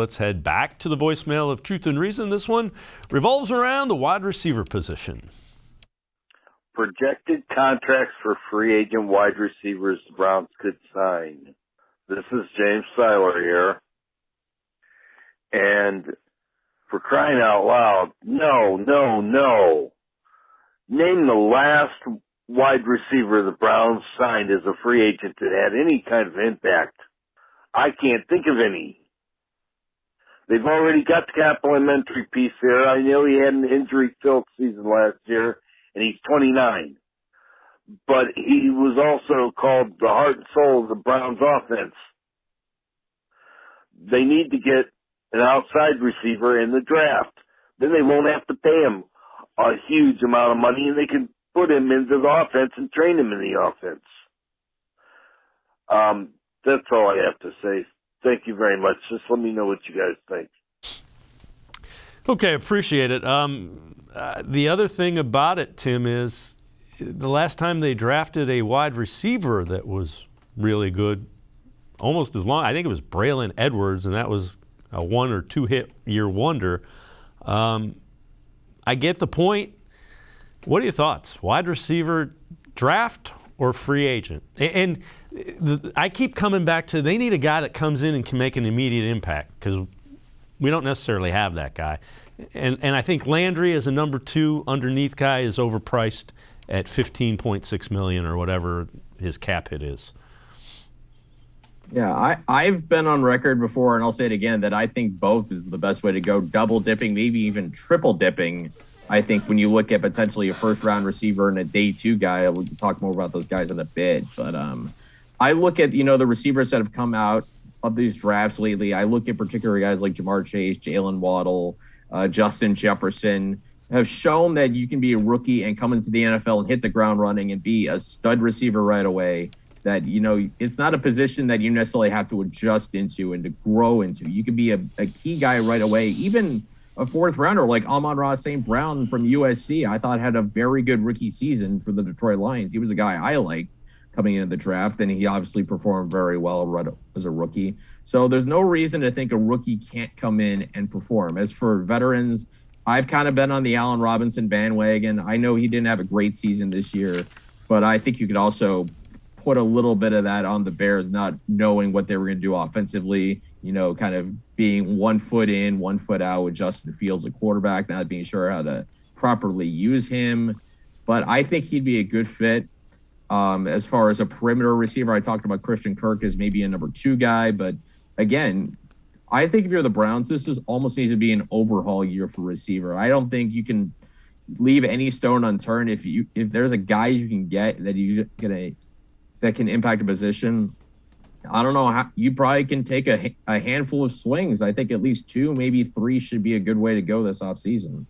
Let's head back to the voicemail of Truth and Reason. This one revolves around the wide receiver position. Projected contracts for free agent wide receivers the Browns could sign. This is James Seiler here. And for crying out loud, no. Name the last wide receiver the Browns signed as a free agent that had any kind of impact. I can't think of any. They've already got the complimentary piece there. I know he had an injury-filled season last year, and he's 29. But he was also called the heart and soul of the Browns offense. They need to get an outside receiver in the draft. Then they won't have to pay him a huge amount of money, and they can put him into the offense and train him in the offense. That's all I have to say. Thank you very much. Just let me know what you guys think. Okay, appreciate it. The other thing about it, Tim, is the last time they drafted a wide receiver that was really good, almost as long, I think it was Braylon Edwards, and that was a 1 or 2 hit year wonder. I get the point. What are your thoughts? Wide receiver draft or free agent? And I keep coming back to they need a guy that comes in and can make an immediate impact because we don't necessarily have that guy. And I think Landry as a number 2 underneath guy is overpriced at $15.6 million or whatever his cap hit is. Yeah, I've been on record before, and I'll say it again, that I think both is the best way to go. Double dipping, maybe even triple dipping. I think when you look at potentially a first-round receiver and a day 2 guy, we'll talk more about those guys in a bit. But I look at, the receivers that have come out of these drafts lately. I look at particular guys like Jamar Chase, Jalen Waddle, Justin Jefferson, have shown that you can be a rookie and come into the NFL and hit the ground running and be a stud receiver right away. That, it's not a position that you necessarily have to adjust into and to grow into. You can be a key guy right away. Even a 4th rounder like Amon-Ra St. Brown from USC, I thought had a very good rookie season for the Detroit Lions. He was a guy I liked coming into the draft, and he obviously performed very well as a rookie. So there's no reason to think a rookie can't come in and perform. As for veterans, I've kind of been on the Allen Robinson bandwagon. I know he didn't have a great season this year, but I think you could also put a little bit of that on the Bears, not knowing what they were going to do offensively, kind of being 1 foot in, 1 foot out with Justin Fields, a quarterback, not being sure how to properly use him. But I think he'd be a good fit. As far as a perimeter receiver, I talked about Christian Kirk as maybe a number 2 guy. But again, I think if you're the Browns, this is almost needs to be an overhaul year for receiver. I don't think you can leave any stone unturned. If there's a guy you can get that can impact a position, I don't know how you probably can take a handful of swings. I think at least 2, maybe 3 should be a good way to go this offseason.